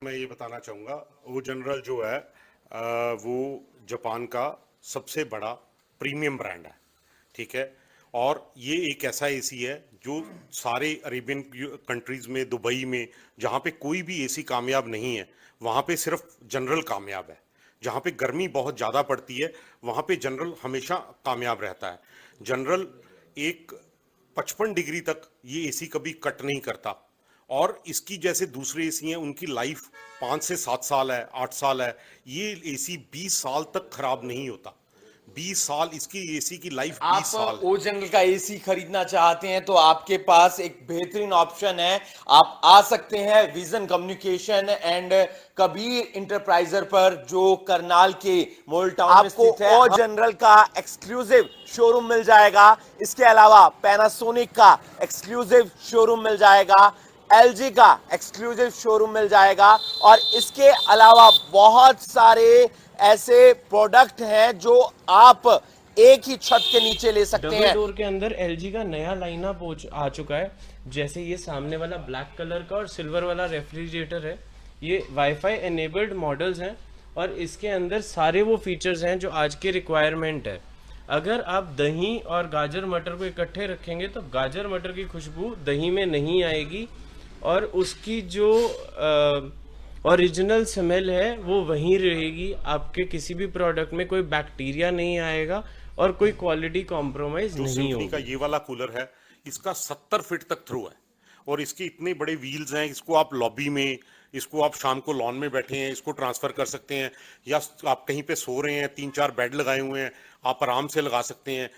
मैं ये बताना चाहूँगा, वो जनरल जो है वो जापान का सबसे बड़ा प्रीमियम ब्रांड है। ठीक है। और ये एक ऐसा एसी है जो सारे अरेबियन कंट्रीज़ में, दुबई में, जहाँ पे कोई भी एसी कामयाब नहीं है वहाँ पे सिर्फ जनरल कामयाब है। जहाँ पे गर्मी बहुत ज़्यादा पड़ती है वहाँ पे जनरल हमेशा कामयाब रहता है। जनरल एक 55 डिग्री तक ये एसी कभी कट नहीं करता। और इसकी जैसे दूसरे एसी हैं उनकी लाइफ 5 से 7 साल है, 8 साल है। ये एसी 20 साल तक खराब नहीं होता। 20 साल इसकी एसी की लाइफ आप 20 साल है। ओ जनरल का एसी खरीदना चाहते हैं तो आपके पास एक बेहतरीन ऑप्शन है। आप आ सकते हैं vision communication and Kabir enterpriser पर, जो करनाल के मोल टाउन में स्थित है। आपको ओ जनरल का एक्सक्लूसिव शोरूम मिल जाएगा। इसके अलावा पैनासोनिक का एक्सक्लूसिव शोरूम मिल जाएगा, एलजी का एक्सक्लूसिव शोरूम मिल जाएगा, और इसके अलावा बहुत सारे ऐसे प्रोडक्ट हैं जो आप एक ही छत के नीचे ले सकते डबल हैं। डोर के अंदर एलजी का नया लाइनअप आ चुका है। जैसे ये सामने वाला ब्लैक कलर का और सिल्वर वाला रेफ्रिजरेटर है, ये वाईफाई एनेबल्ड मॉडल्स हैं और इसके अंदर सारे वो फीचर्स हैं जो आज के रिक्वायरमेंट है। अगर आप दही और गाजर मटर को इकट्ठे रखेंगे तो गाजर मटर की खुशबू दही में नहीं आएगी और उसकी जो ओरिजिनल स्मेल है वो वहीं रहेगी। आपके किसी भी प्रोडक्ट में कोई बैक्टीरिया नहीं आएगा और कोई क्वालिटी कॉम्प्रोमाइज जो नहीं सिम्फनी का होगी। ये वाला कूलर है, इसका 70 फीट तक थ्रू है। और इसके इतने बड़े व्हील्स हैं, इसको आप लॉबी में, इसको आप शाम को लॉन में बैठे हैं इसको ट्रांसफर कर सकते हैं, या आप कहीं पे सो रहे हैं, 3-4 बेड लगाए हुए हैं, आप आराम से लगा सकते हैं।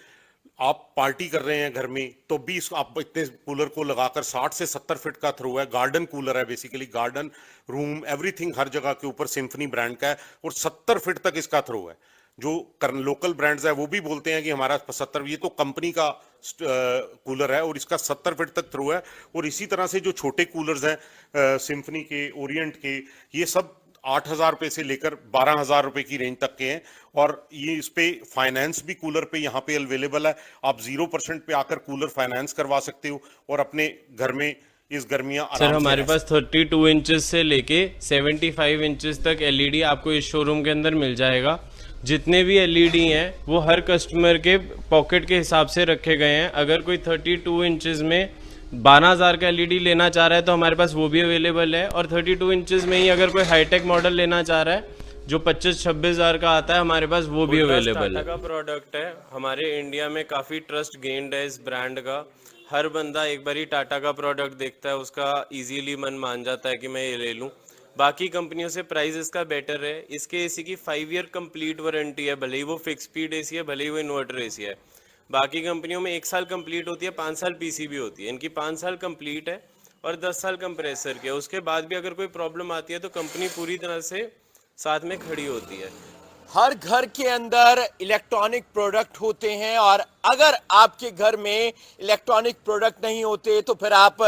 आप पार्टी कर रहे हैं घर में तो भी आप इतने कूलर को लगाकर 60 से 70 फीट का थ्रो है। गार्डन कूलर है, बेसिकली गार्डन रूम एवरीथिंग हर जगह के ऊपर सिम्फनी ब्रांड का है और 70 फीट तक इसका थ्रो है। जो लोकल ब्रांड्स है वो भी बोलते हैं कि हमारा 70, ये तो कंपनी का कूलर है और इसका 70 फीट तक थ्रो है। और इसी तरह से जो छोटे कूलर्स हैं सिम्फनी के, ओरिएंट के, ये सब 8,000 रुपये से लेकर 12,000 रुपये की रेंज तक के हैं। और ये इस पे फाइनेंस भी कूलर पे यहाँ पे अवेलेबल है। आप 0% पे आकर कूलर फाइनेंस करवा सकते हो और अपने घर में इस गर्मियाँ सर आराम से हमारे रह पास 32 इंचेस से लेके 75 इंचेस तक एलईडी आपको इस शोरूम के अंदर मिल जाएगा। जितने भी एलईडी हैं वो हर कस्टमर के पॉकेट के हिसाब से रखे गए हैं। अगर कोई 32 इंचेस में 12,000 का एलईडी लेना चाह रहा है तो हमारे पास वो भी अवेलेबल है। और 32 इंचेस में ही अगर कोई हाईटेक मॉडल लेना चाह रहा है जो 25-26,000 का आता है, हमारे पास वो भी अवेलेबल है। टाटा का प्रोडक्ट है, हमारे इंडिया में काफ़ी ट्रस्ट गेन्ड है इस ब्रांड का। हर बंदा एक बार ही टाटा का प्रोडक्ट देखता है, उसका इजीली मन मान जाता है कि मैं ये ले लूँ। बाकी कंपनियों से प्राइस इसका बेटर है। इसके एसी की 5 ईयर कंप्लीट वारंटी है, भले ही वो फिक्स स्पीड एसी है, भले ही वो इन्वर्टर एसी है। बाकी कंपनियों में 1 साल कंप्लीट होती है, 5 साल पीसीबी होती है। इनकी 5 साल कंप्लीट है और 10 साल कंप्रेसर की है। उसके बाद भी अगर कोई प्रॉब्लम आती है तो कंपनी पूरी तरह से साथ में खड़ी होती है। हर घर के अंदर इलेक्ट्रॉनिक प्रोडक्ट होते हैं, और अगर आपके घर में इलेक्ट्रॉनिक प्रोडक्ट नहीं होते तो फिर आप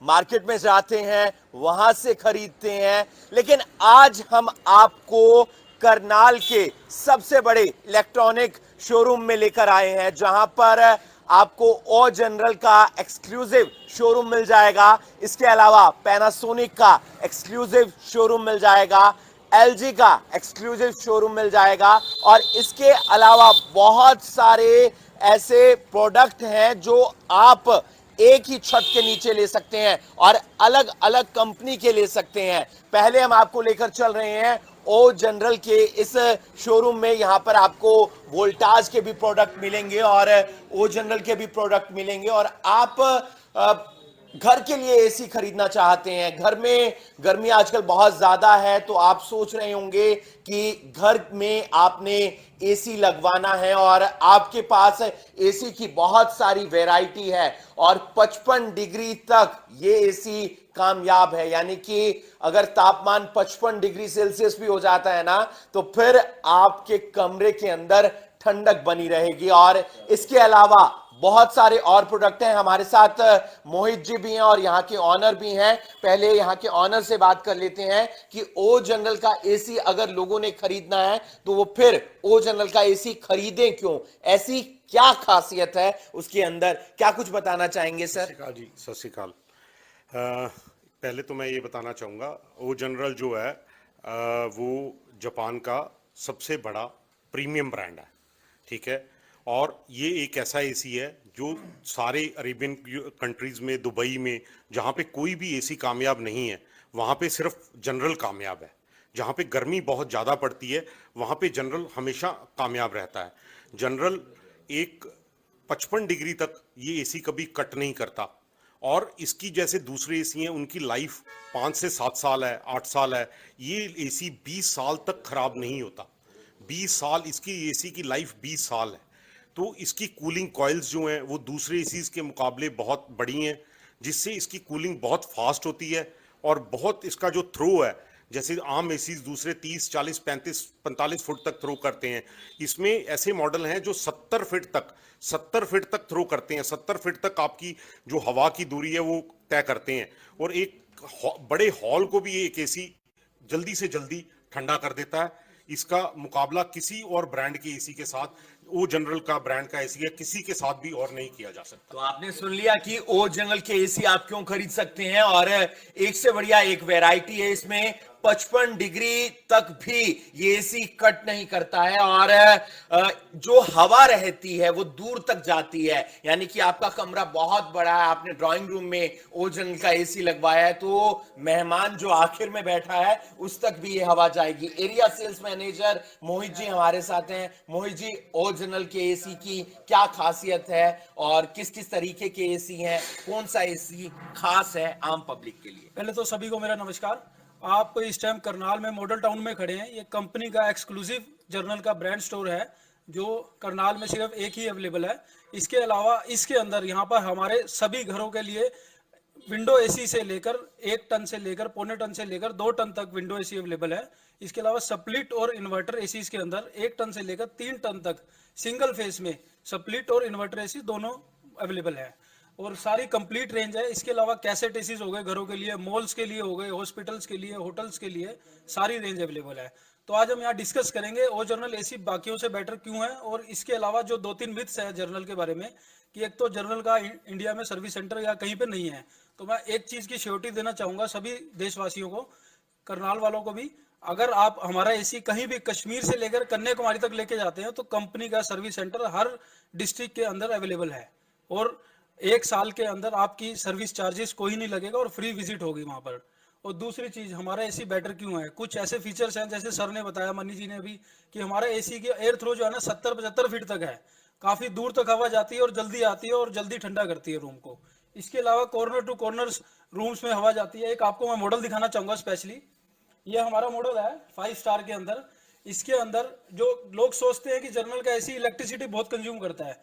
मार्केट में जाते हैं, वहां से खरीदते हैं। लेकिन आज हम आपको करनाल के सबसे बड़े इलेक्ट्रॉनिक शोरूम में लेकर आए हैं, जहां पर आपको ओ जनरल का एक्सक्लूसिव शोरूम मिल जाएगा। इसके अलावा पैनासोनिक का एक्सक्लूसिव शोरूम मिल जाएगा, एलजी का एक्सक्लूसिव शोरूम मिल जाएगा, और इसके अलावा बहुत सारे ऐसे प्रोडक्ट हैं जो आप एक ही छत के नीचे ले सकते हैं और अलग अलग कंपनी के ले सकते हैं। पहले हम आपको लेकर चल रहे हैं ओ जनरल के इस शोरूम में। यहां पर आपको वोल्टाज के भी प्रोडक्ट मिलेंगे और ओ जनरल के भी प्रोडक्ट मिलेंगे। और आप घर के लिए एसी खरीदना चाहते हैं, घर में गर्मी आजकल बहुत ज्यादा है, तो आप सोच रहे होंगे कि घर में आपने एसी लगवाना है और आपके पास एसी की बहुत सारी वैरायटी है और 55 डिग्री तक ये एसी कामयाब है। यानी कि अगर तापमान 55 डिग्री सेल्सियस भी हो जाता है ना, तो फिर आपके कमरे के अंदर ठंडक बनी रहेगी। और इसके अलावा बहुत सारे और प्रोडक्ट हैं। हमारे साथ मोहित जी भी हैं और यहाँ के ऑनर भी हैं। पहले यहाँ के ऑनर से बात कर लेते हैं कि ओ जनरल का एसी अगर लोगों ने खरीदना है तो वो फिर ओ जनरल का एसी खरीदें क्यों, ऐसी क्या खासियत है उसके अंदर, क्या कुछ बताना चाहेंगे सर? जी, सत श्री अकाल। पहले तो मैं ये बताना चाहूँगा, ओ जनरल जो है वो जापान का सबसे बड़ा प्रीमियम ब्रांड है, ठीक है। और ये एक ऐसा एसी है जो सारे अरेबियन कंट्रीज़ में, दुबई में, जहाँ पे कोई भी एसी कामयाब नहीं है, वहाँ पे सिर्फ जनरल कामयाब है। जहाँ पे गर्मी बहुत ज़्यादा पड़ती है, वहाँ पे जनरल हमेशा कामयाब रहता है। जनरल एक 55 डिग्री तक ये एसी कभी कट नहीं करता, और इसकी जैसे दूसरे एसी हैं उनकी लाइफ 5 से 7 साल है, 8 साल है, ये एसी 20 साल तक खराब नहीं होता। 20 साल इसकी एसी की लाइफ 20 साल है। तो इसकी कूलिंग कॉइल्स जो हैं वो दूसरे एसीज के मुकाबले बहुत बड़ी हैं, जिससे इसकी कूलिंग बहुत फास्ट होती है, और बहुत इसका जो थ्रो है, जैसे आम एसीज दूसरे 30, 40, 35, 45 फुट तक थ्रो करते हैं, इसमें ऐसे मॉडल हैं जो 70 फीट तक थ्रो करते हैं। 70 फीट तक आपकी जो हवा की दूरी है वो तय करते हैं, और एक बड़े हॉल को भी एक एसी जल्दी से जल्दी ठंडा कर देता है। इसका मुकाबला किसी और ब्रांड के एसी के साथ, ओ जनरल का ब्रांड का एसी है, किसी के साथ भी और नहीं किया जा सकता। तो आपने सुन लिया कि ओ जनरल के एसी आप क्यों खरीद सकते हैं, और एक से बढ़िया एक वैरायटी है इसमें। 55 डिग्री तक भी ये एसी कट नहीं करता है, और जो हवा रहती है वो दूर तक जाती है। यानी कि आपका कमरा बहुत बड़ा है, आपने ड्राइंग रूम में ओ जनरल का एसी लगवाया है, तो मेहमान जो आखिर में बैठा है उस तक भी ये हवा जाएगी। Area sales manager Mohit ji हमारे साथ हैं। मोहित जी, ओ जनरल के एसी की क्या खासियत है और किस किस तरीके के एसी हैं, कौन सा एसी खास है आम पब्लिक के लिए? पहले तो सभी को मेरा नमस्कार। आप इस टाइम करनाल में मॉडल टाउन में खड़े हैं। ये कंपनी का एक्सक्लूसिव जर्नल का ब्रांड स्टोर है जो करनाल में सिर्फ एक ही अवेलेबल है। इसके अलावा इसके अंदर यहाँ पर हमारे सभी घरों के लिए विंडो एसी से लेकर 1 टन से लेकर 0.25 टन से लेकर 2 टन तक विंडो एसी अवेलेबल है। इसके अलावा स्प्लिट और इन्वर्टर एसी के अंदर 1 टन से लेकर 3 टन तक सिंगल फेस में स्प्लिट और इन्वर्टर एसी दोनों अवेलेबल है, और सारी कंप्लीट रेंज है। इसके अलावा कैसेट एसीज हो गए घरों के लिए, मॉल्स के लिए हो गए, हॉस्पिटल्स के लिए, होटल्स के लिए, सारी रेंज अवेलेबल है। तो आज हम यहाँ डिस्कस करेंगे ओ जर्नल एसी बाकियों से बेटर क्यों है, और इसके अलावा जो 2-3 मिथ्स है जर्नल के बारे में, कि एक तो जर्नल का इंडिया में सर्विस सेंटर या कहीं पे नहीं है। तो मैं एक चीज की श्योरिटी देना चाहूंगा सभी देशवासियों को, करनाल वालों को भी, अगर आप हमारा एसी कहीं भी कश्मीर से लेकर कन्याकुमारी तक लेके जाते हैं तो कंपनी का सर्विस सेंटर हर डिस्ट्रिक्ट के अंदर अवेलेबल है, और 1 साल के अंदर आपकी सर्विस चार्जेस कोई नहीं लगेगा और फ्री विजिट होगी वहां पर। और दूसरी चीज, हमारा एसी बेटर क्यों है, कुछ ऐसे फीचर्स हैं जैसे सर ने बताया, मनी जी ने भी, कि हमारा एसी की एयर थ्रो जो है ना 70-75 फीट तक है, काफी दूर तक हवा जाती है और जल्दी आती है और जल्दी ठंडा करती है रूम को। इसके अलावा कॉर्नर टू कॉर्नर रूम्स में हवा जाती है। एक आपको मैं मॉडल दिखाना चाहूंगा स्पेशली, ये हमारा मॉडल है 5 स्टार के अंदर। इसके अंदर जो लोग सोचते हैं कि जर्नल का एसी इलेक्ट्रिसिटी बहुत कंज्यूम करता है,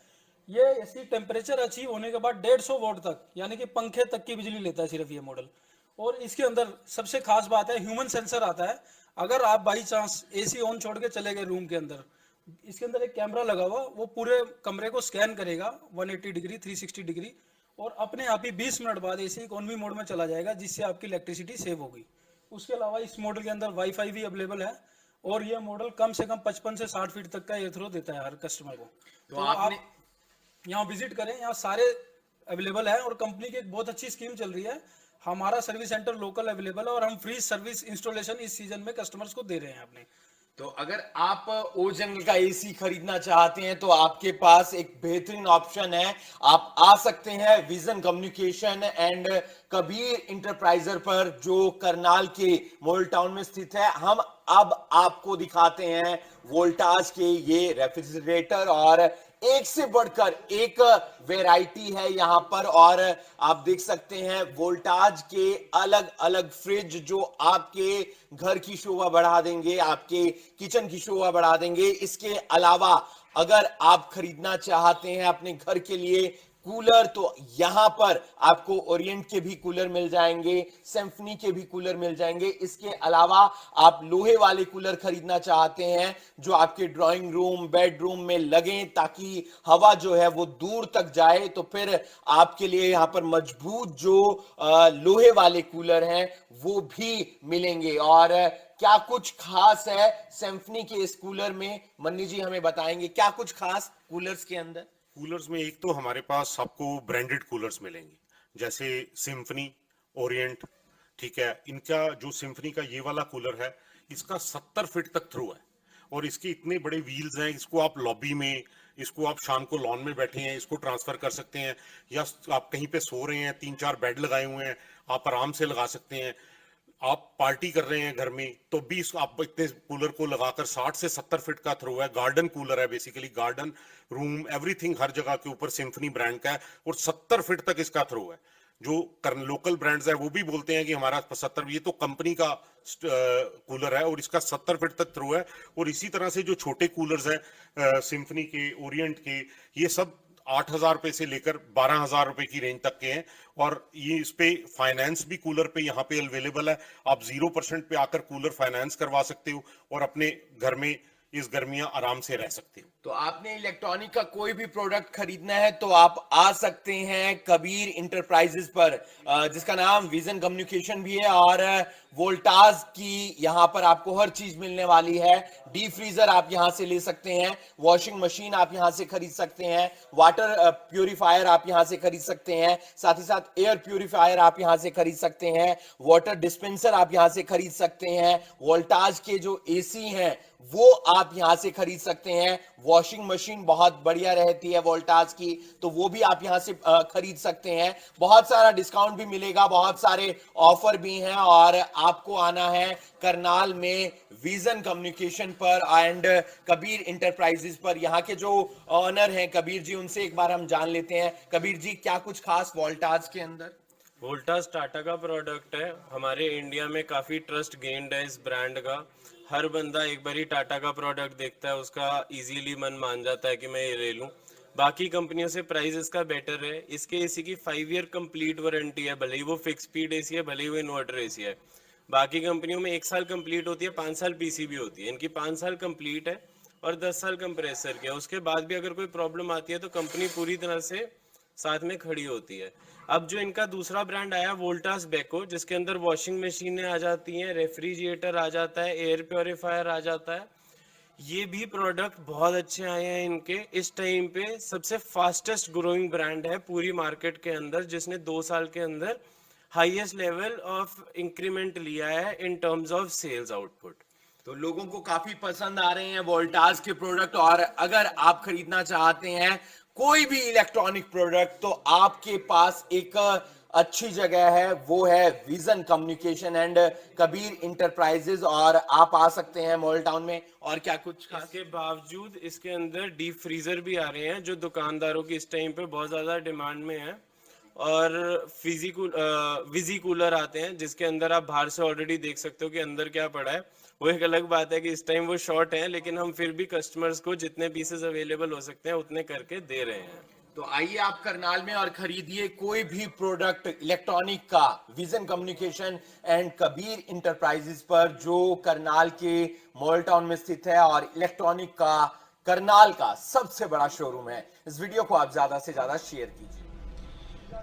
ये एसी टेम्परेचर अचीव होने के बाद 150 वोल्ट तक, यानी कि पंखे तक की बिजली लेता है सिर्फ ये मॉडल। और इसके अंदर सबसे खास बात है, ह्यूमन सेंसर आता है। अगर आप बाई चांस एसी ऑन छोड़ के चले गए रूम के अंदर, इसके अंदर एक कैमरा लगा हुआ, वो पूरे कमरे को स्कैन करेगा 180 डिग्री, 360 डिग्री, और अपने आप ही 20 मिनट बाद एसी इकोनॉमी मोड में चला जाएगा, जिससे आपकी इलेक्ट्रिसिटी सेव होगी। उसके अलावा इस मॉडल के अंदर वाईफाई भी अवेलेबल है, और ये मॉडल कम से कम 55 से 60 फीट तक का एयर थ्रो देता है हर कस्टमर को। तो आप यहाँ विजिट करें, यहाँ सारे अवेलेबल है, और कंपनी की एक बहुत अच्छी स्कीम चल रही है। हमारा सर्विस सेंटर लोकल अवेलेबल है, और हम फ्री सर्विस इंस्टॉलेशन इस सीजन में कस्टमर्स को दे रहे हैं अपने। तो अगर आप ओ जनरल का एसी खरीदना चाहते हैं तो आपके पास एक बेहतरीन ऑप्शन है। आप आ सकते हैं vision communication and Kabir enterpriser पर, जो करनाल के मॉडल टाउन में स्थित है। हम अब आपको दिखाते हैं वोल्टाज के ये रेफ्रिजरेटर, और एक से बढ़कर एक वैरायटी है यहां पर। और आप देख सकते हैं वोल्टाज के अलग अलग फ्रिज जो आपके घर की शोभा बढ़ा देंगे, आपके किचन की शोभा बढ़ा देंगे। इसके अलावा अगर आप खरीदना चाहते हैं अपने घर के लिए कूलर, तो यहां पर आपको ओरिएंट के भी कूलर मिल जाएंगे, सिम्फनी के भी कूलर मिल जाएंगे। इसके अलावा आप लोहे वाले कूलर खरीदना चाहते हैं जो आपके ड्राइंग रूम, बेडरूम में लगें ताकि हवा जो है वो दूर तक जाए, तो फिर आपके लिए यहां पर मजबूत जो लोहे वाले कूलर हैं वो भी मिलेंगे। और क्या कुछ खास है सिम्फनी के इस कूलर में, मन्नी जी हमें बताएंगे क्या कुछ खास कूलर्स के अंदर? कूलर्स में एक तो हमारे पास आपको ब्रांडेड कूलर्स मिलेंगे, जैसे सिम्फनी, ओरिएंट, ठीक है, इनका जो सिम्फनी का ये वाला कूलर है, इसका 70 फीट तक थ्रू है और इसके इतने बड़े व्हील्स हैं, इसको आप लॉबी में, इसको आप शाम को लॉन में बैठे हैं इसको ट्रांसफर कर सकते हैं, या आप कहीं पे सो रहे हैं, 3-4 बेड लगाए हुए हैं, आप आराम से लगा सकते हैं। आप पार्टी कर रहे हैं घर में तो भी आप इतने कूलर को लगाकर 60 से 70 फीट का थ्रो है। गार्डन कूलर है, बेसिकली गार्डन, रूम, एवरीथिंग हर जगह के ऊपर सिम्फनी ब्रांड का है और 70 फीट तक इसका थ्रो है। जो लोकल ब्रांड्स है वो भी बोलते हैं कि हमारा 70, ये तो कंपनी का कूलर है और इसका 70 फीट तक थ्रो है। और इसी तरह से जो छोटे कूलर्स हैं सिम्फनी के, ओरिएंट के, ये सब 8,000 रुपए से लेकर 12,000 रुपए की रेंज तक के हैं और ये इस पे फाइनेंस भी कूलर पे यहाँ पे अवेलेबल है। आप 0% पे आकर कूलर फाइनेंस करवा सकते हो और अपने घर में इस गर्मियां आराम से रह सकते हो। तो आपने इलेक्ट्रॉनिक का कोई भी प्रोडक्ट खरीदना है तो आप आ सकते हैं कबीर इंटरप्राइजेस पर, जिसका नाम विजन कम्युनिकेशन भी है, और वोल्टास की यहाँ पर आपको हर चीज मिलने वाली है। डीप फ्रीजर आप यहाँ से ले सकते हैं, वॉशिंग मशीन आप यहाँ से खरीद सकते हैं, वाटर प्यूरिफायर आप यहाँ से खरीद सकते हैं, साथ ही साथ एयर प्यूरिफायर आप यहाँ से खरीद सकते हैं, वाटर डिस्पेंसर आप यहाँ से खरीद सकते हैं, वोल्टास के जो एसी हैं वो आप यहां से खरीद सकते हैं, वॉशिंग मशीन बहुत बढ़िया रहती है वोल्टास की, तो वो भी आप यहां से खरीद सकते हैं। बहुत सारा डिस्काउंट भी मिलेगा, बहुत सारे ऑफर भी हैं और आपको आना है करनाल में विजन कम्युनिकेशन पर एंड कबीर इंटरप्राइजेस पर। यहाँ के जो ऑनर हैं कबीर जी, उनसे एक बार हम जान लेते हैं। कबीर जी, क्या कुछ खास वोल्टास के अंदर? वोल्टास टाटा का प्रोडक्ट है, हमारे इंडिया में काफ़ी ट्रस्ट गेन्ड है इस ब्रांड का। हर बंदा एक बार ही टाटा का प्रोडक्ट देखता है, उसका इजीली मन मान जाता है कि मैं ये ले लूं। बाकी कंपनियों से प्राइस इसका बेटर है। इसके एसी की 5 ईयर कंप्लीट वारंटी है, भले ही वो फिक्स स्पीड एसी है, भले ही वो इन्वर्टर एसी है। बाकी कंपनियों में 1 साल कंप्लीट होती है, 5 साल पीसीबी होती है, इनकी 5 साल कंप्लीट है और 10 साल कंप्रेसर की है। उसके बाद भी अगर कोई प्रॉब्लम आती है तो कंपनी पूरी तरह से साथ में खड़ी होती है। अब जो इनका दूसरा ब्रांड आया वोल्टास बेको, जिसके अंदर वॉशिंग मशीनें आ जाती हैं, रेफ्रिजरेटर आ जाता है, एयर प्योरीफायर आ जाता है, ये भी प्रोडक्ट बहुत अच्छे आए हैं इनके। इस टाइम पे सबसे फास्टेस्ट ग्रोइंग ब्रांड है पूरी मार्केट के अंदर, जिसने 2 साल के अंदर हाईएस्ट लेवल ऑफ इंक्रीमेंट लिया है in terms of sales output. तो लोगों को काफी पसंद आ रहे हैं वोल्टास के प्रोडक्ट, और अगर आप खरीदना चाहते हैं कोई भी इलेक्ट्रॉनिक प्रोडक्ट तो आपके पास एक अच्छी जगह है, वो है vision communication and Kabir enterprises, और आप आ सकते हैं मॉल टाउन में। और क्या कुछ खास? इसके बावजूद इसके अंदर डीप फ्रीजर भी आ रहे हैं जो दुकानदारों की इस टाइम पे बहुत ज्यादा डिमांड में है, और विजी कूलर आते हैं जिसके अंदर आप बाहर से ऑलरेडी देख सकते हो कि अंदर क्या पड़ा है। वो एक अलग बात है कि इस टाइम वो शॉर्ट है, लेकिन हम फिर भी कस्टमर्स को जितने पीसेस अवेलेबल हो सकते हैं उतने करके दे रहे हैं। तो आइए आप करनाल में और खरीदिए कोई भी प्रोडक्ट इलेक्ट्रॉनिक का vision communication and Kabir enterprises पर, जो करनाल के मॉल टाउन में स्थित है और इलेक्ट्रॉनिक का करनाल का सबसे बड़ा शोरूम है। इस वीडियो को आप ज्यादा से ज्यादा शेयर कीजिए।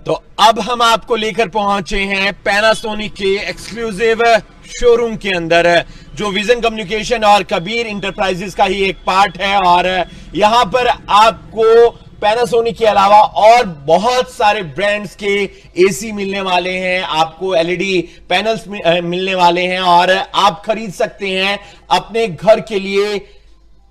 तो अब हम आपको लेकर पहुंचे हैं पैनासोनिक के एक्सक्लूसिव शोरूम के अंदर, जो विजन कम्युनिकेशन और कबीर इंटरप्राइजेस का ही एक पार्ट है, और यहां पर आपको पैनासोनिक के अलावा और बहुत सारे ब्रांड्स के एसी मिलने वाले हैं, आपको एलईडी पैनल्स मिलने वाले हैं, और आप खरीद सकते हैं अपने घर के लिए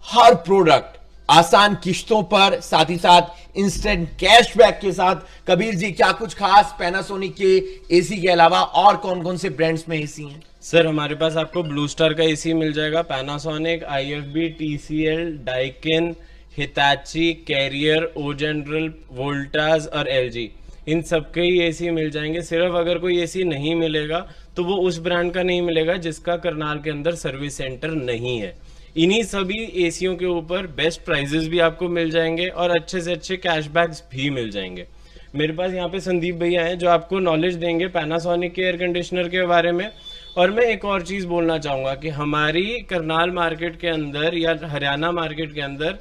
हर प्रोडक्ट आसान किश्तों पर, साथ ही साथ इंस्टेंट कैशबैक के साथ। कबीर जी, क्या कुछ खास पैनासोनिक के एसी के अलावा और कौन कौन से ब्रांड्स में एसी हैं? सर, हमारे पास आपको ब्लू स्टार का एसी मिल जाएगा, Panasonic, IFB, TCL, Daikin, Hitachi, Carrier, O General, Voltas और एलजी, इन सबके ही एसी मिल जाएंगे। सिर्फ अगर कोई एसी नहीं मिलेगा तो वो उस ब्रांड का नहीं मिलेगा जिसका करनाल के अंदर सर्विस सेंटर नहीं है। इन्हीं सभी एसीओं के ऊपर बेस्ट प्राइजेस भी आपको मिल जाएंगे और अच्छे से अच्छे कैशबैक्स भी मिल जाएंगे। मेरे पास यहाँ पे संदीप भैया हैं जो आपको नॉलेज देंगे पैनासोनिक के एयर कंडीशनर के बारे में। और मैं एक और चीज़ बोलना चाहूँगा कि हमारी करनाल मार्केट के अंदर या हरियाणा मार्केट के अंदर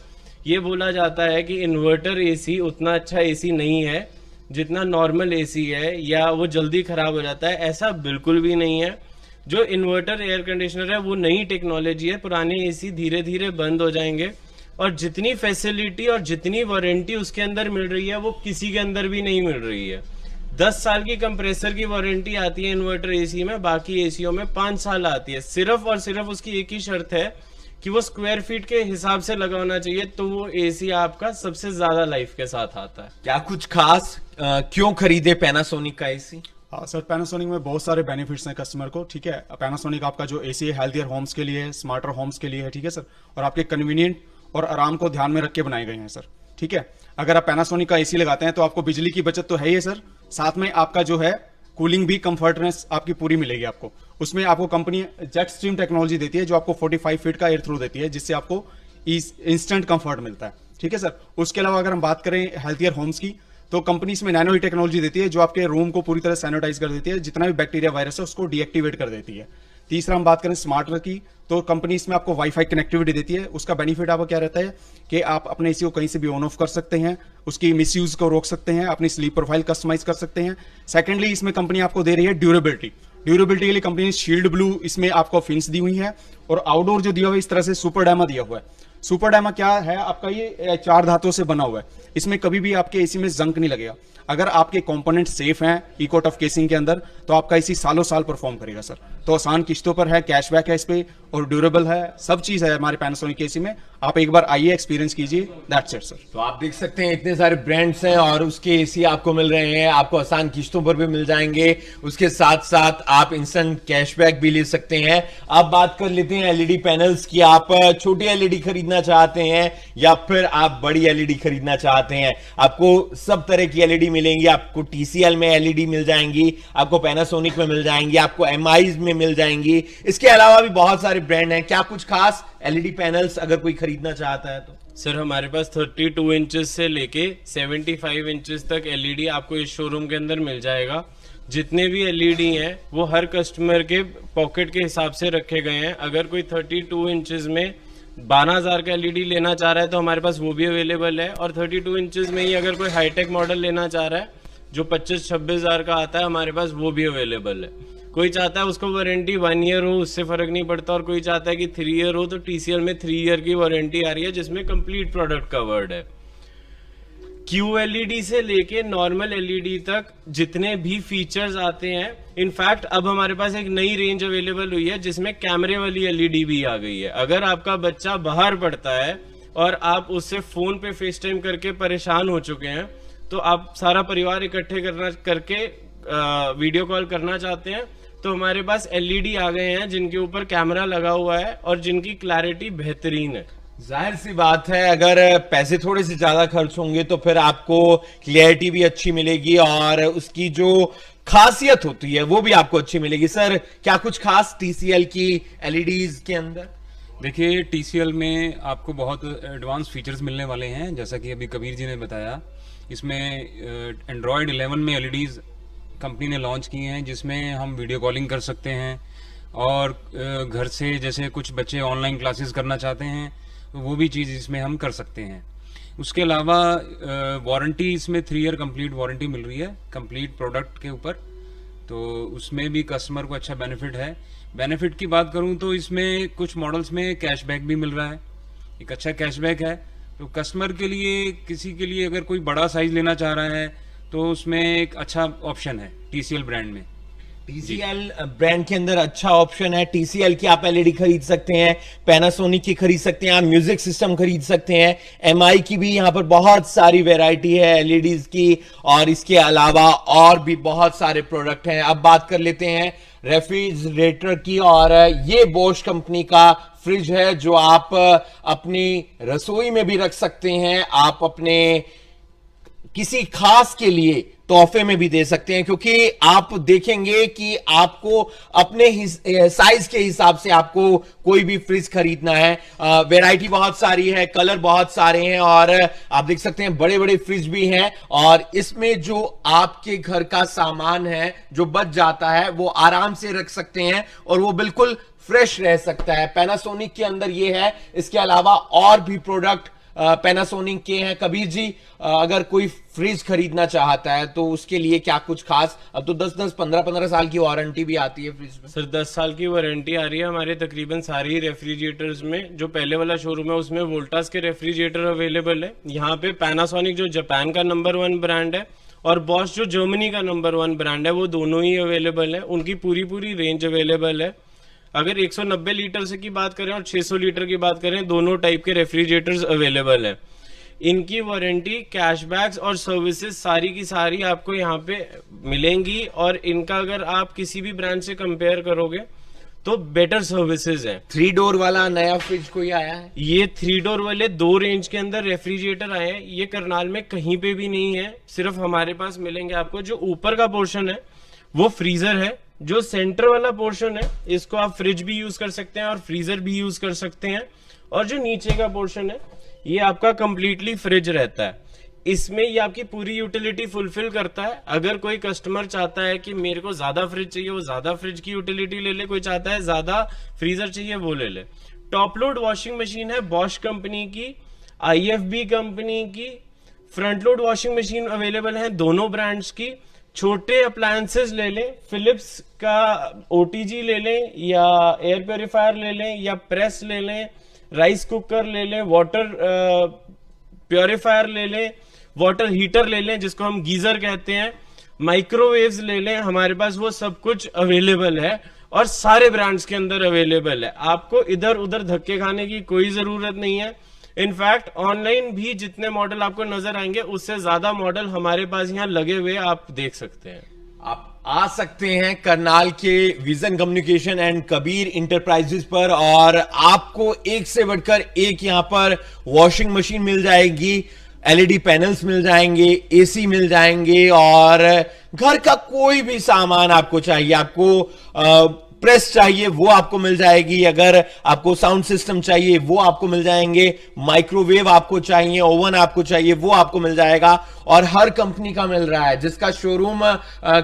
ये बोला जाता है कि इन्वर्टर एसी उतना अच्छा एसी नहीं है जितना नॉर्मल एसी है, या वो जल्दी खराब हो जाता है। ऐसा बिल्कुल भी नहीं है। जो इन्वर्टर एयर कंडीशनर है वो नई टेक्नोलॉजी है, पुराने एसी धीरे धीरे बंद हो जाएंगे, और जितनी फैसिलिटी और जितनी वारंटी उसके अंदर मिल रही है वो किसी के अंदर भी नहीं मिल रही है। 10 साल की कंप्रेसर की वारंटी आती है इन्वर्टर एसी में, बाकी एसीओ में 5 साल आती है। सिर्फ और सिर्फ उसकी एक ही शर्त है कि वो स्क्वायर फीट के हिसाब से लगा होना चाहिए, तो वो एसी आपका सबसे ज्यादा लाइफ के साथ आता है। क्या कुछ खास क्यों खरीदे पैनासोनिक का एसी? हाँ सर, पैनासोनिक में बहुत सारे बेनिफिट्स हैं कस्टमर को, ठीक है। पैनासोनिक आपका जो एसी है हेल्थियर होम्स के लिए है, स्मार्टर होम्स के लिए है, ठीक है सर, और आपके कन्वीनियंट और आराम को ध्यान में रख के बनाए गए हैं सर, ठीक है। अगर आप पैनासोनिक का एसी लगाते हैं तो आपको बिजली की बचत तो है ही है सर, साथ में आपका जो है कूलिंग भी कंफर्टनेस आपकी पूरी मिलेगी आपको। उसमें आपको कंपनी जेट स्ट्रीम टेक्नोलॉजी देती है जो आपको 45 फीट का एयर थ्रू देती है, जिससे आपको इंस्टेंट कंफर्ट मिलता है, ठीक है सर। उसके अलावा अगर हम बात करें हेल्थियर होम्स की, तो कंपनी इसमें नैनो ही टेक्नोलॉजी देती है जो आपके रूम को पूरी तरह सैनिटाइज कर देती है, जितना भी बैक्टीरिया वायरस है उसको डीएक्टिवेट कर देती है। तीसरा हम बात करें स्मार्टर की, तो कंपनी इसमें आपको वाईफाई कनेक्टिविटी देती है। उसका बेनिफिट आपको क्या रहता है कि आप अपने एसी को कहीं से भी ऑन ऑफ कर सकते हैं, उसकी मिसयूज को रोक सकते हैं, अपनी स्लीप प्रोफाइल कस्टमाइज कर सकते हैं। सेकेंडली, इसमें कंपनी आपको दे रही है ड्यूरेबिलिटी के लिए कंपनी ने शील्ड ब्लू इसमें आपको फिन्स दी हुई है, और आउटडोर जो दिया हुआ है इस तरह से सुपर डायमा दिया हुआ है। सुपर डायमा क्या है आपका, ये 4 धातुओं से बना हुआ है, इसमें कभी भी आपके एसी में जंक नहीं लगेगा। अगर आपके कंपोनेंट सेफ हैं इको टफ केसिंग के अंदर, तो आपका एसी सालों साल परफॉर्म करेगा सर। तो आसान किश्तों पर है, कैशबैक है इस पे, और ड्यूरेबल है, सब चीज है हमारे पैनासोनिक एसी में। आप एक बार आइए, एक्सपीरियंस कीजिए, दैट्स इट सर। तो आप देख सकते हैं इतने सारे ब्रांड्स हैं और उसके एसी आपको मिल रहे हैं, आपको आसान किश्तों पर भी मिल जाएंगे, उसके साथ साथ आप इंस्टेंट कैशबैक भी ले सकते हैं। अब बात कर लेते हैं एलईडी पैनल्स की। आप छोटी एलईडी खरीदना चाहते हैं या फिर आप बड़ी एलईडी खरीदना चाहते हैं, आपको सब तरह की एलईडी मिलेंगी। आपको टीसीएल में एलईडी मिल जाएंगी, आपको पैनासोनिक में मिल जाएंगी, आपको एमआईज में मिल जाएंगी। इसके अलावा भी बहुत सारे ब्रांड हैं। क्या कुछ खास एलईडी पैनल्स अगर कोई खरीदना चाहता है तो? सर हमारे पास 32 इंचेस से लेके 75 इंचेस तक एलईडी आपको इस शोरूम के अंदर मिल जाएगा। जितने भी एलईडी हैं वो हर कस्टमर के पॉकेट के हिसाब से रखे गए हैं। अगर कोई 32 इंचेस में 12,000 का एलईडी लेना चाह रहा है तो हमारे पास वो भी अवेलेबल है, और 32 इंचेस में ही अगर कोई हाईटेक मॉडल लेना चाह रहा है जो 25-26,000 का आता है, हमारे पास वो भी अवेलेबल है। कोई चाहता है उसको वारंटी 1 ईयर हो, उससे फर्क नहीं पड़ता, और कोई चाहता है कि 3 ईयर हो, तो टीसीएल में 3 ईयर की वारंटी आ रही है जिसमें कंप्लीट प्रोडक्ट कवर्ड है। QLED से लेके नॉर्मल एलईडी तक जितने भी फीचर्स आते हैं, इनफैक्ट अब हमारे पास एक नई रेंज अवेलेबल हुई है जिसमें कैमरे वाली एलईडी भी आ गई है। अगर आपका बच्चा बाहर पढ़ता है और आप उससे फोन पे फेस टाइम करके परेशान हो चुके हैं, तो आप सारा परिवार इकट्ठे करके वीडियो कॉल करना चाहते हैं, तो हमारे पास एलईडी आ गए हैं जिनके ऊपर कैमरा लगा हुआ है और जिनकी क्लैरिटी बेहतरीन है। जाहिर सी बात है, अगर पैसे थोड़े से ज्यादा खर्च होंगे तो फिर आपको क्लियरिटी भी अच्छी मिलेगी और उसकी जो खासियत होती है वो भी आपको अच्छी मिलेगी। सर, क्या कुछ खास टीसीएल की एलईडीज के अंदर? देखिए, टीसीएल में आपको बहुत एडवांस फीचर्स मिलने वाले हैं, जैसा कि अभी कबीर जी ने बताया। इसमें एंड्रॉयड 11 में एलईडीज कंपनी ने लॉन्च की हैं, जिसमें हम वीडियो कॉलिंग कर सकते हैं, और घर से जैसे कुछ बच्चे ऑनलाइन क्लासेस करना चाहते हैं तो वो भी चीज़ इसमें हम कर सकते हैं। उसके अलावा वारंटी इसमें 3 ईयर कंप्लीट वारंटी मिल रही है कंप्लीट प्रोडक्ट के ऊपर, तो उसमें भी कस्टमर को अच्छा बेनिफिट है। बेनिफिट की बात करूं तो इसमें कुछ मॉडल्स में कैशबैक भी मिल रहा है, एक अच्छा कैशबैक है। तो कस्टमर के लिए, किसी के लिए अगर कोई बड़ा साइज लेना चाह रहा है तो उसमें एक अच्छा ऑप्शन है टीसीएल ब्रांड में। टीसीएल ब्रांड के अंदर अच्छा ऑप्शन है। टीसीएल की आप एलईडी खरीद सकते हैं, पैनासोनिक की खरीद सकते हैं, आप म्यूजिक सिस्टम खरीद सकते हैं, एमआई की भी यहाँ पर बहुत सारी वैरायटी है एलईडीज की, और इसके अलावा और भी बहुत सारे प्रोडक्ट हैं। अब बात कर लेते हैं रेफ्रिजरेटर की, और ये बोश कंपनी का फ्रिज है जो आप अपनी रसोई में भी रख सकते हैं, आप अपने किसी खास के लिए तोहफे में भी दे सकते हैं, क्योंकि आप देखेंगे कि आपको अपने साइज के हिसाब से आपको कोई भी फ्रिज खरीदना है। वैरायटी बहुत सारी है, कलर बहुत सारे हैं, और आप देख सकते हैं बड़े बड़े फ्रिज भी हैं, और इसमें जो आपके घर का सामान है जो बच जाता है वो आराम से रख सकते हैं और वो बिल्कुल फ्रेश रह सकता है। पैनासोनिक के अंदर ये है। इसके अलावा और भी प्रोडक्ट पैनासोनिक के हैं। कबीर जी, अगर कोई फ्रिज खरीदना चाहता है तो उसके लिए क्या कुछ खास? अब तो 10-10, 15-15 साल की वारंटी भी आती है फ्रिज में। सर 10 साल की वारंटी आ रही है हमारे तकरीबन सारी रेफ्रिजरेटर्स में। जो पहले वाला शोरूम है उसमें वोल्टास के रेफ्रिजरेटर अवेलेबल है। यहाँ पे पैनासोनिक जो जापान का नंबर 1 ब्रांड है, और बॉश जो जर्मनी का नंबर 1 ब्रांड है, वो दोनों ही अवेलेबल है। उनकी पूरी रेंज अवेलेबल है। अगर 190 लीटर से की बात करें और 600 लीटर की बात करें, दोनों टाइप के रेफ्रिजरेटर्स अवेलेबल है। इनकी वारंटी, कैशबैक्स और सर्विसेज सारी की सारी आपको यहाँ पे मिलेंगी। और इनका अगर आप किसी भी ब्रांड से कंपेयर करोगे तो बेटर सर्विसेज है। 3 डोर वाला नया फ्रिज कोई आया है? ये 3 डोर वाले 2 रेंज के अंदर रेफ्रिजरेटर आए हैं। ये करनाल में कहीं पे भी नहीं है, सिर्फ हमारे पास मिलेंगे आपको। जो ऊपर का पोर्शन है वो फ्रीजर है, जो सेंटर वाला पोर्शन है इसको आप फ्रिज भी यूज कर सकते हैं और फ्रीजर भी यूज कर सकते हैं। और जो नीचे का पोर्शन है ये आपका कंप्लीटली फ्रिज रहता है। इसमें ये आपकी पूरी यूटिलिटी फुलफिल करता है। अगर कोई कस्टमर चाहता है कि मेरे को ज्यादा फ्रिज चाहिए, वो ज्यादा फ्रिज की यूटिलिटी ले ले। कोई चाहता है ज्यादा फ्रीजर चाहिए, वो ले ले। टॉप लोड वॉशिंग मशीन है बॉश कंपनी की, IFB कंपनी की। Front load washing machine available है दोनों ब्रांड्स की। छोटे अप्लायंसेस ले लें, फिलिप्स का OTG ले लें या एयर प्योरीफायर ले लें या प्रेस ले लें, राइस कुकर ले लें, वाटर प्योरीफायर ले लें, वाटर हीटर ले लें जिसको हम गीजर कहते हैं, माइक्रोवेव्स ले लें। हमारे पास वो सब कुछ अवेलेबल है और सारे ब्रांड्स के अंदर अवेलेबल है। आपको इधर उधर धक्के खाने की कोई जरूरत नहीं है। इनफैक्ट ऑनलाइन भी जितने मॉडल आपको नजर आएंगे उससे ज्यादा मॉडल हमारे पास यहाँ लगे हुए आप देख सकते हैं। आप आ सकते हैं करनाल के vision communication and Kabir enterprises पर और आपको एक से बढ़कर एक यहां पर वॉशिंग मशीन मिल जाएगी, LED पैनल्स मिल जाएंगे, AC मिल जाएंगे और घर का कोई भी सामान आपको चाहिए, आपको प्रेस चाहिए वो आपको मिल जाएगी, अगर आपको साउंड सिस्टम चाहिए वो आपको मिल जाएंगे, माइक्रोवेव आपको चाहिए, ओवन आपको चाहिए वो आपको मिल जाएगा। और हर कंपनी का मिल रहा है। जिसका शोरूम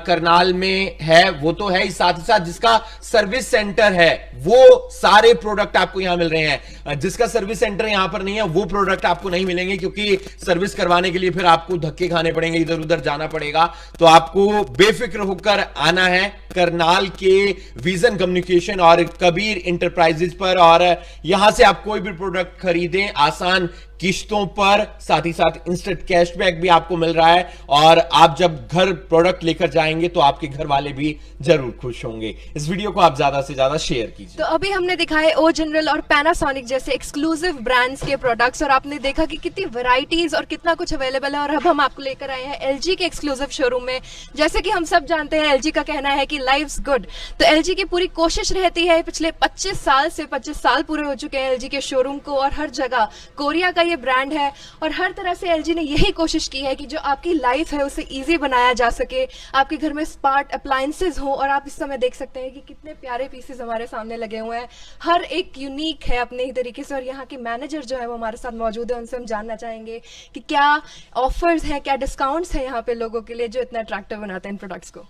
करनाल में है वो तो है ही, साथ ही साथ जिसका सर्विस सेंटर है वो सारे प्रोडक्ट आपको यहां मिल रहे हैं। जिसका सर्विस सेंटर यहां पर नहीं है वो प्रोडक्ट आपको नहीं मिलेंगे, क्योंकि सर्विस करवाने के लिए फिर आपको धक्के खाने पड़ेंगे, इधर उधर जाना पड़ेगा। तो आपको बेफिक्र होकर आना है करनाल के विजन कम्युनिकेशन और कबीर इंटरप्राइजेज पर और यहां से आप कोई भी प्रोडक्ट खरीदें आसान किश्तों पर, साथ ही साथ इंस्टेंट कैशबैक भी आपको मिल रहा है। और आप जब घर प्रोडक्ट लेकर जाएंगे तो आपके घर वाले भी जरूर खुश होंगे। इस वीडियो को आप ज्यादा से ज्यादा शेयर कीजिए। तो अभी हमने दिखाए ओ जनरल और पैनासोनिक जैसे एक्सक्लूसिव ब्रांड्स के प्रोडक्ट्स और आपने देखा कि कितनी वैरायटीज और कितना कुछ अवेलेबल है। और अब हम आपको लेकर आए हैं LG के एक्सक्लूसिव शोरूम में। जैसे कि हम सब जानते हैं LG का कहना है कि लाइफ्स गुड, तो LG की पूरी कोशिश रहती है, पिछले 25 साल पूरे हो चुके हैं LG के शोरूम को और हर जगह कोरिया का ये ब्रांड है और हर तरह से LG ने यही कोशिश की है कि जो आपकी लाइफ है उसे इजी बनाया जा सके, आपके घर में स्मार्ट अप्लायंसेज हो। और आप इस समय देख सकते हैं कि कितने प्यारे पीसेस हमारे सामने लगे हुए हैं, हर एक यूनिक है अपने ही तरीके से। और यहाँ के मैनेजर जो है वो हमारे साथ मौजूद है, उनसे हम जानना चाहेंगे कि क्या ऑफर्स हैं, क्या डिस्काउंट्स हैं यहाँ पे लोगों के लिए जो इतना अट्रैक्टिव बनाते हैं इन प्रोडक्ट्स को।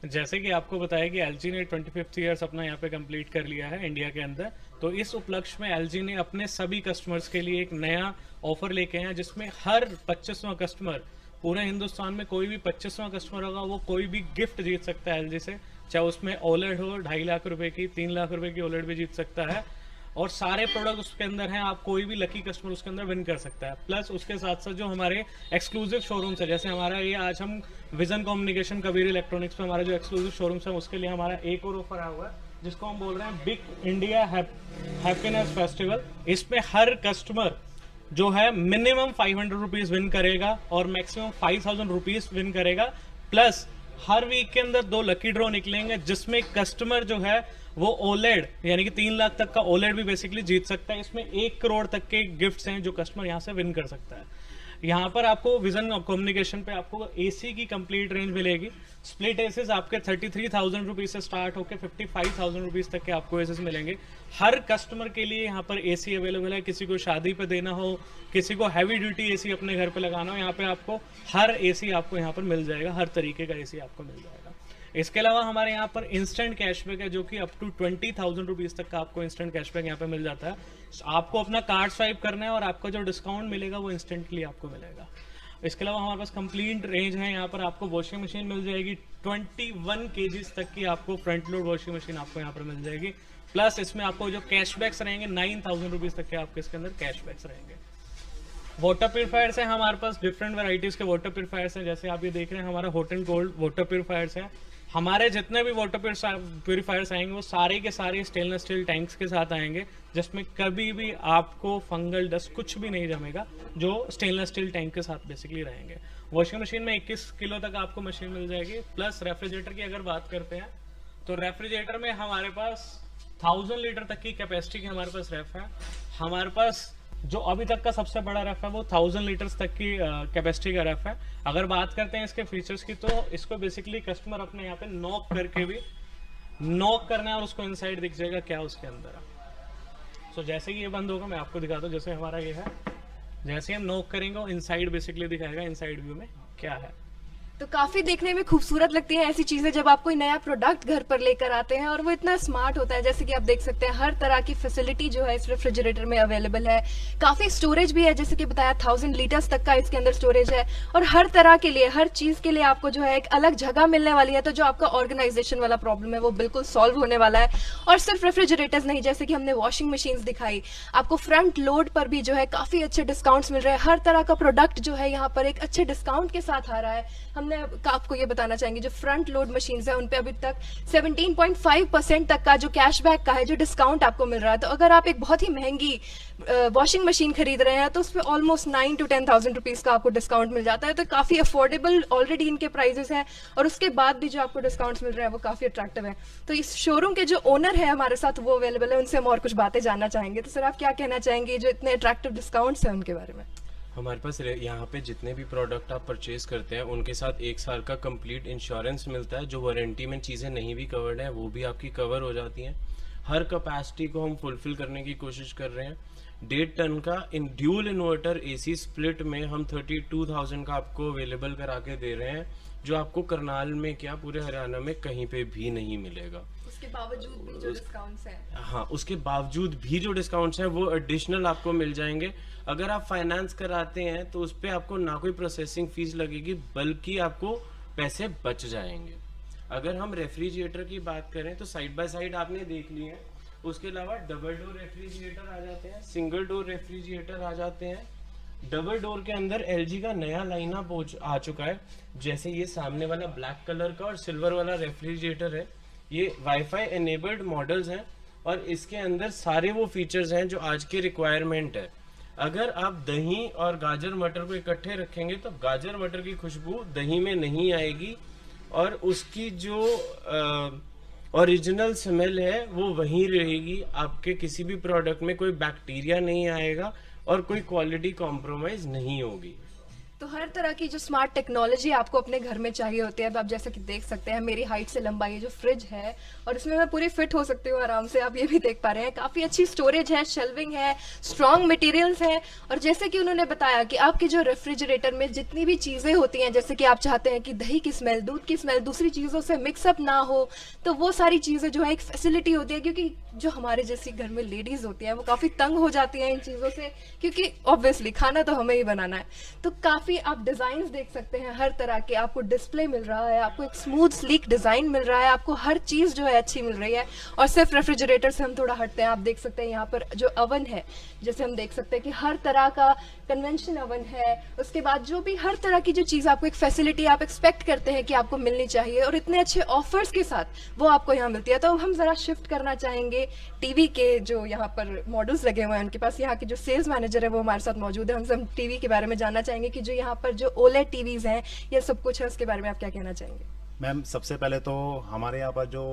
जैसे कि आपको बताया कि LG ने 25th ईयर्स अपना यहाँ पे कंप्लीट कर लिया है इंडिया के अंदर, तो इस उपलक्ष्य में LG ने अपने सभी कस्टमर्स के लिए एक नया ऑफर लेके आए जिसमें हर 25वां कस्टमर, पूरे हिंदुस्तान में कोई भी 25वां कस्टमर होगा वो कोई भी गिफ्ट जीत सकता है LG से, चाहे उसमें OLED हो 2.5 लाख रुपए की, 3 लाख रुपए की OLED भी जीत सकता है। और सारे प्रोडक्ट उसके अंदर हैं, आप कोई भी लकी कस्टमर उसके अंदर विन कर सकता है। प्लस उसके साथ साथ जो हमारे एक्सक्लूसिव शोरूम्स है, जैसे हमारा ये आज हम विजन कम्युनिकेशन कबीर इलेक्ट्रॉनिक्स पे हमारा जो एक्सक्लूसिव शोरूम्स है उसके लिए हमारा एक और ऑफर आया हुआ है जिसको हम बोल रहे हैं बिग इंडिया हैप्पीनेस फेस्टिवल। इसमें हर कस्टमर जो है मिनिमम 500 रुपीज विन करेगा और मैक्सिमम 5000 रुपीज विन करेगा। प्लस हर वीक के अंदर 2 लकी ड्रॉ निकलेंगे जिसमें कस्टमर जो है वो OLED यानी कि 3 लाख तक का OLED भी बेसिकली जीत सकता है। इसमें 1 करोड़ तक के गिफ्ट्स हैं जो कस्टमर यहाँ से विन कर सकता है। यहाँ पर आपको विजन कम्युनिकेशन पे आपको AC की कंप्लीट रेंज मिलेगी। स्प्लिट एसीज आपके 33,000 रुपीज से स्टार्ट होकर 55,000 रुपीज तक के आपको एसीज मिलेंगे। हर कस्टमर के लिए यहाँ पर AC अवेलेबल है। किसी को शादी पे देना हो, किसी को हैवी ड्यूटी AC अपने घर पे लगाना हो, यहाँ पे आपको हर AC आपको यहाँ पर मिल जाएगा, हर तरीके का AC आपको मिल जाएगा। इसके अलावा हमारे यहाँ पर इंस्टेंट कैशबैक है जो कि अप टू 20,000 रुपीज तक का आपको इंस्टेंट कैशबैक यहाँ पे मिल जाता है। आपको अपना कार्ड स्वाइप करना है और आपका जो डिस्काउंट मिलेगा वो इंस्टेंटली आपको मिलेगा। इसके अलावा हमारे पास कंप्लीट रेंज है। यहाँ पर आपको वॉशिंग मशीन मिल जाएगी 21 kgs तक की, आपको फ्रंट लोड वॉशिंग मशीन आपको यहाँ पर मिल जाएगी। प्लस इसमें आपको जो कैशबैक्स रहेंगे 9,000 रुपीज तक के आपके इसके अंदर कैशबैक्स रहेंगे। वाटर प्यूरिफायर्स हैं हमारे पास, डिफरेंट वैरायटीज के वाटर प्यूरिफायर्स हैं। जैसे आप ये देख रहे हैं हमारा hot and cold water purifiers है। हमारे जितने भी वाटर प्यूरिफायर्स आएंगे वो सारे के सारे स्टेनलेस स्टील टैंक्स के साथ आएंगे, जिसमें कभी भी आपको फंगल डस्ट कुछ भी नहीं जमेगा, जो स्टेनलेस स्टील टैंक के साथ बेसिकली रहेंगे। वॉशिंग मशीन में 21 किलो तक आपको मशीन मिल जाएगी। प्लस रेफ्रिजरेटर की अगर बात करते हैं तो रेफ्रिजरेटर में हमारे पास 1000 लीटर तक की कैपेसिटी की हमारे पास रेफ है। हमारे पास जो अभी तक का सबसे बड़ा रेफ है वो 1000 लीटर्स तक की कैपेसिटी का रेफ है। अगर बात करते हैं इसके फीचर्स की, तो इसको बेसिकली कस्टमर अपने यहाँ पे नॉक करके भी नॉक करना है और उसको इनसाइड दिख जाएगा क्या उसके अंदर है। सो जैसे ही ये बंद होगा मैं आपको दिखाता हूँ। जैसे हमारा ये है, जैसे हम नॉक करेंगे वो इनसाइड बेसिकली दिखाएगा इनसाइड व्यू में क्या है। तो काफी देखने में खूबसूरत लगती है ऐसी चीजें जब आप कोई नया प्रोडक्ट घर पर लेकर आते हैं, और वो इतना स्मार्ट होता है। जैसे कि आप देख सकते हैं हर तरह की फैसिलिटी जो है इस रेफ्रिजरेटर में अवेलेबल है। काफी स्टोरेज भी है, जैसे कि बताया 1000 लीटर्स तक का इसके अंदर स्टोरेज है, और हर तरह के लिए, हर चीज के लिए आपको जो है एक अलग जगह मिलने वाली है। तो जो आपका ऑर्गेनाइजेशन वाला प्रॉब्लम है वो बिल्कुल सॉल्व होने वाला है। और सिर्फ रेफ्रिजरेटर्स नहीं, जैसे कि हमने वॉशिंग मशीन दिखाई, आपको फ्रंट लोड पर भी जो है काफी अच्छे डिस्काउंट्स मिल रहे हैं। हर तरह का प्रोडक्ट जो है यहाँ पर एक अच्छे डिस्काउंट के साथ आ रहा है। हमने आपको ये बताना चाहेंगे जो फ्रंट लोड मशीन है उन पे अभी तक 17.5% तक का जो कैशबैक का है, जो डिस्काउंट आपको मिल रहा है। तो अगर आप एक बहुत ही महंगी वॉशिंग मशीन खरीद रहे हैं तो उस पर ऑलमोस्ट 9 to 10,000 रुपीज का आपको डिस्काउंट मिल जाता है। तो काफी अफोर्डेबल ऑलरेडी इनके प्राइसेस हैं, और उसके बाद भी जो आपको डिस्काउंट्स मिल रहे हैं वो काफी अट्रैक्टिव है। तो इस शोरूम के जो ओनर है हमारे साथ वो अवेलेबल है, उनसे हम और कुछ बातें जानना चाहेंगे। तो सर आप क्या कहना चाहेंगे जो इतने अट्रैक्टिव डिस्काउंट्स हैं उनके बारे में? हमारे पास यहाँ पे जितने भी प्रोडक्ट आप परचेज करते हैं उनके साथ 1 साल का कंप्लीट इंश्योरेंस मिलता है। जो वारंटी में चीज़ें नहीं भी कवर्ड हैं वो भी आपकी कवर हो जाती हैं। हर कैपेसिटी को हम फुलफिल करने की कोशिश कर रहे हैं। 1.5 टन का इन ड्यूल इन्वर्टर AC स्प्लिट में हम 32,000 का आपको अवेलेबल करा के दे रहे हैं, जो आपको करनाल में क्या पूरे हरियाणा में कहीं पे भी नहीं मिलेगा। उसके बावजूद भी जो डिस्काउंट्स हैं, हाँ, उसके बावजूद भी जो डिस्काउंट्स हैं वो एडिशनल आपको मिल जाएंगे। अगर आप फाइनेंस कराते हैं तो उस पर आपको ना कोई प्रोसेसिंग फीस लगेगी, बल्कि आपको पैसे बच जाएंगे। अगर हम रेफ्रिजरेटर की बात करें तो साइड बाय साइड आपने देख लिए हैं। उसके अलावा डबल डोर रेफ्रिजरेटर आ जाते हैं, सिंगल डोर रेफ्रिजरेटर आ जाते हैं। डबल डोर के अंदर LG का नया लाइनअप आ चुका है। जैसे ये सामने वाला ब्लैक कलर का और सिल्वर वाला रेफ्रिजरेटर है, ये वाईफाई एनेबल्ड मॉडल्स हैं, और इसके अंदर सारे वो फीचर्स हैं जो आज की रिक्वायरमेंट है। अगर आप दही और गाजर मटर को इकट्ठे रखेंगे तो गाजर मटर की खुशबू दही में नहीं आएगी, और उसकी जो ओरिजिनल स्मेल है वो वहीं रहेगी। आपके किसी भी प्रोडक्ट में कोई बैक्टीरिया नहीं आएगा और कोई क्वालिटी कॉम्प्रोमाइज नहीं होगी। तो हर तरह की जो स्मार्ट टेक्नोलॉजी आपको अपने घर में चाहिए होती है। अब आप जैसे कि देख सकते हैं मेरी हाइट से लंबा ये जो फ्रिज है, और इसमें मैं पूरी फिट हो सकती हूँ आराम से। आप ये भी देख पा रहे हैं काफी अच्छी स्टोरेज है, शेल्विंग है, स्ट्रॉन्ग मटेरियल्स हैं। और जैसे कि उन्होंने बताया कि आपके जो रेफ्रिजरेटर में जितनी भी चीजें होती हैं, जैसे कि आप चाहते हैं कि दही की स्मेल, दूध की स्मेल दूसरी चीजों से मिक्सअप ना हो, तो वो सारी चीजें जो है एक फैसिलिटी होती है। क्योंकि जो हमारे जैसी घर में लेडीज होती हैं वो काफी तंग हो जाती हैं इन चीजों से, क्योंकि ऑब्वियसली खाना तो हमें ही बनाना है। तो काफी आप डिजाइन देख सकते हैं, हर तरह के आपको डिस्प्ले मिल रहा है, आपको एक स्मूथ स्लीक डिजाइन मिल रहा है, आपको हर चीज जो है अच्छी मिल रही है। और सिर्फ रेफ्रिजरेटर से हम थोड़ा हटते हैं, आप देख सकते हैं यहाँ पर जो अवन है, जैसे हम देख सकते हैं कि हर तरह का कन्वेंशन अवन है। उसके बाद जो भी हर तरह की जो चीज आपको एक फैसिलिटी आप एक्सपेक्ट करते हैं कि आपको मिलनी चाहिए, और इतने अच्छे ऑफर्स के साथ वो आपको यहाँ मिलती है। तो अब हम जरा शिफ्ट करना चाहेंगे टीवी के जो यहाँ पर मॉडल्स लगे हुए हैं उनके पास। यहाँ के जो सेल्स मैनेजर है वो हमारे साथ मौजूद है, उनसे हम टीवी के बारे में जानना चाहेंगे कि जो यहाँ पर जो OLED टीवीज हैं ये सब कुछ है, उसके बारे में आप क्या कहना चाहेंगे? मैम सबसे पहले तो हमारे यहाँ पर जो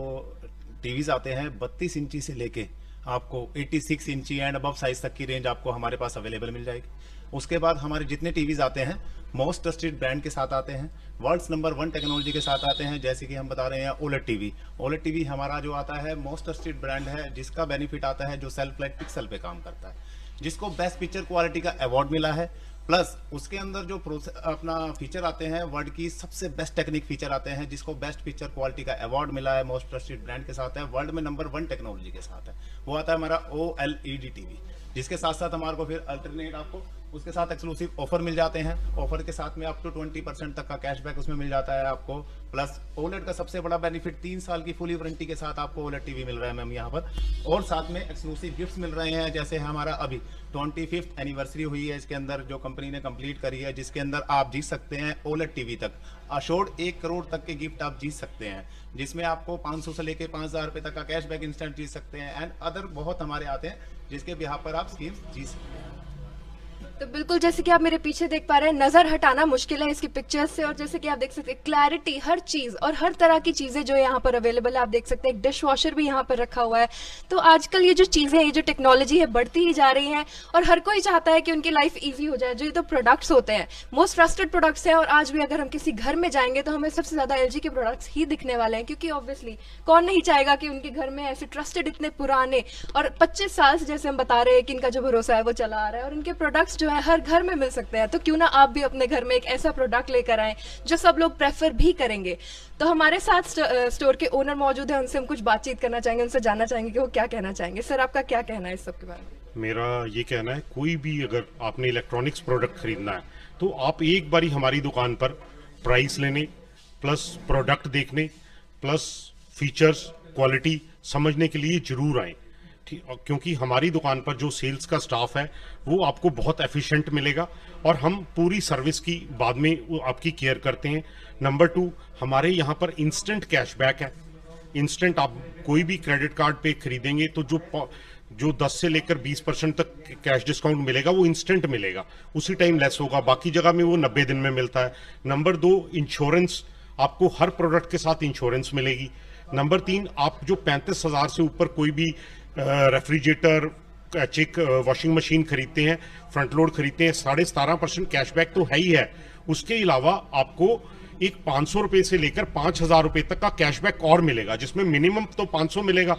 टीवीज आते हैं 32 इंची से लेके आपको 86 इंची एंड अबव साइज तक की रेंज आपको हमारे पास अवेलेबल मिल जाएगी। उसके बाद हमारे जितने टीवीज आते हैं मोस्ट ट्रस्टेड ब्रांड के साथ आते हैं, वर्ल्ड्स नंबर 1 टेक्नोलॉजी के साथ आते हैं। जैसे कि हम बता रहे हैं OLED टीवी, OLED टीवी हमारा जो आता है मोस्ट ट्रस्टेड ब्रांड है, जिसका बेनिफिट आता है जो सेल्फ लाइट पिक्सल पे काम करता है, जिसको बेस्ट पिक्चर क्वालिटी का अवार्ड मिला है। प्लस उसके अंदर जो अपना फीचर आते हैं वर्ल्ड की सबसे बेस्ट टेक्निक फीचर आते हैं, जिसको बेस्ट पिक्चर क्वालिटी का अवार्ड मिला है, मोस्ट ट्रस्टेड ब्रांड के साथ है, वर्ल्ड में नंबर 1 टेक्नोलॉजी के साथ है। वो आता है हमारा OLED टीवी, जिसके साथ साथ हमारे को फिर अल्टरनेट आपको उसके साथ एक्सक्लूसिव ऑफर मिल जाते हैं। ऑफर के साथ में अप टू 20% तक का कैशबैक उसमें मिल जाता है आपको। प्लस ओलेड का सबसे बड़ा बेनिफिट 3 साल की फुली वारंटी के साथ आपको ओलेड टीवी मिल रहा है मैम यहाँ पर। और साथ में एक्सक्लूसिव गिफ्ट्स मिल रहे हैं, जैसे हमारा अभी 25th एनिवर्सरी हुई है इसके अंदर जो कंपनी ने कंप्लीट करी है, जिसके अंदर आप जीत सकते हैं ओलेड टीवी तक अशोर्ड 1 करोड़ तक के गिफ्ट आप जीत सकते हैं, जिसमें आपको 500 से लेके 5000 रुपए तक का कैशबैक इंस्टेंट जीत सकते हैं। एंड अदर बहुत हमारे आते हैं जिसके बिहाफ पर आप स्कीम्स जीत सकते हैं। तो बिल्कुल जैसे कि आप मेरे पीछे देख पा रहे हैं, नजर हटाना मुश्किल है इसकी पिक्चर्स से, और जैसे कि आप देख सकते हैं क्लैरिटी, हर चीज और हर तरह की चीजें जो यहाँ पर अवेलेबल है। आप देख सकते हैं एक डिश वॉशर भी यहाँ पर रखा हुआ है। तो आजकल ये जो चीजें, ये जो टेक्नोलॉजी है बढ़ती ही जा रही है और हर कोई चाहता है कि उनकी लाइफ ईजी हो जाए। जो ये तो प्रोडक्ट्स होते हैं मोस्ट ट्रस्टेड प्रोडक्ट्स हैं, और आज भी अगर हम किसी घर में जाएंगे तो हमें सबसे ज्यादा LG के प्रोडक्ट्स ही दिखने वाले हैं, क्योंकि ऑब्वियसली कौन नहीं चाहेगा कि उनके घर में ऐसे ट्रस्टेड इतने पुराने और 25 साल से जैसे हम बता रहे हैं कि इनका जो भरोसा है वो चला आ रहा है और इनके प्रोडक्ट्स जो है हर घर में मिल सकते हैं। तो क्यों ना आप भी अपने घर में एक ऐसा प्रोडक्ट लेकर आए जो सब लोग प्रेफर भी करेंगे। तो हमारे साथ स्टोर के ओनर मौजूद है, उनसे हम कुछ बातचीत करना चाहेंगे, उनसे जानना चाहेंगे कि वो क्या कहना चाहेंगे। सर, आपका क्या कहना है इस सब के बारे में? मेरा ये कहना है, कोई भी अगर आपने इलेक्ट्रॉनिक्स प्रोडक्ट खरीदना है तो आप एक बारी हमारी दुकान पर प्राइस लेने प्लस प्रोडक्ट देखने प्लस फीचर्स क्वालिटी समझने के लिए जरूर आए, क्योंकि हमारी दुकान पर जो सेल्स का स्टाफ है वो आपको बहुत एफिशिएंट मिलेगा और हम पूरी सर्विस की बाद में आपकी केयर करते हैं। नंबर 2, हमारे यहाँ पर इंस्टेंट कैशबैक है। इंस्टेंट आप कोई भी क्रेडिट कार्ड पे खरीदेंगे तो जो 10 से लेकर 20% तक कैश डिस्काउंट मिलेगा वो इंस्टेंट मिलेगा, उसी टाइम लेस होगा। बाकी जगह में वो 90 दिन में मिलता है। नंबर 2, इंश्योरेंस, आपको हर प्रोडक्ट के साथ इंश्योरेंस मिलेगी। नंबर 3, आप जो 35,000 से ऊपर कोई भी रेफ्रिजरेटर, चेक वॉशिंग मशीन खरीदते हैं, फ्रंट लोड खरीदते हैं, 17.5% कैशबैक तो है ही है। उसके अलावा आपको एक 500 रुपए से लेकर 5,000 रुपए तक का कैशबैक और मिलेगा, जिसमें मिनिमम तो 500 मिलेगा,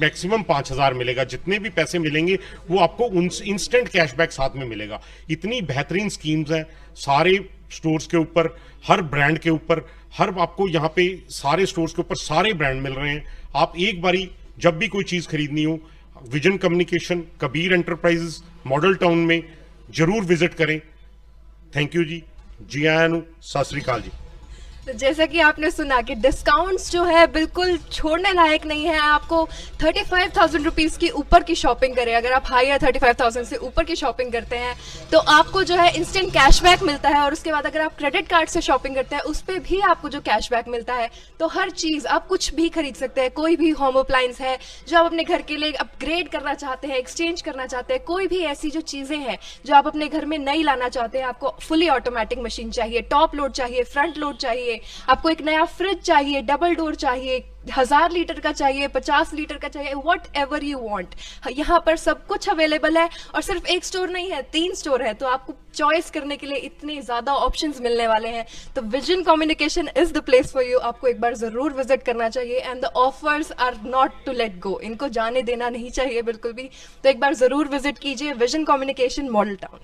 मैक्सिमम 5,000 मिलेगा। जितने भी पैसे मिलेंगे वो आपको इंस्टेंट कैशबैक साथ में मिलेगा। इतनी बेहतरीन स्कीम्स हैं सारे स्टोर्स के ऊपर, हर ब्रांड के ऊपर, हर आपको यहाँ पे सारे स्टोर्स के ऊपर सारे ब्रांड मिल रहे हैं। आप एक बारी जब भी कोई चीज खरीदनी हो, vision communication, Kabir enterprises, model town में जरूर विजिट करें। थैंक यू जी, जी आया नु, सत श्री अकाल जी। तो जैसा कि आपने सुना कि डिस्काउंट्स जो है बिल्कुल छोड़ने लायक नहीं है। आपको 35,000 रुपीज की ऊपर की शॉपिंग करें, अगर आप हाई या 35,000 से ऊपर की शॉपिंग करते हैं तो आपको जो है इंस्टेंट कैशबैक मिलता है। और उसके बाद अगर आप क्रेडिट कार्ड से शॉपिंग करते हैं उस पर भी आपको जो कैशबैक मिलता है। तो हर चीज आप कुछ भी खरीद सकते हैं। कोई भी होम अप्लायंस है जो आप अपने घर के लिए अपग्रेड करना चाहते हैं, एक्सचेंज करना चाहते हैं, कोई भी ऐसी जो चीजें हैं जो आप अपने घर में नई लाना चाहते हैं, आपको फुली ऑटोमेटिक मशीन चाहिए, टॉप लोड चाहिए, फ्रंट लोड चाहिए, आपको एक नया फ्रिज चाहिए, डबल डोर चाहिए, 1000 लीटर का चाहिए, 50 लीटर का चाहिए, वट एवर यू वॉन्ट, यहाँ पर सब कुछ अवेलेबल है। और सिर्फ एक स्टोर नहीं है, 3 स्टोर है, तो आपको चॉइस करने के लिए इतने ज्यादा ऑप्शंस मिलने वाले हैं। तो vision communication is the place for you. आपको एक बार जरूर विजिट करना चाहिए। And the offers are not to let go, इनको जाने देना नहीं चाहिए बिल्कुल भी। तो एक बार जरूर विजिट कीजिए विजन कम्युनिकेशन, मॉडल टाउन।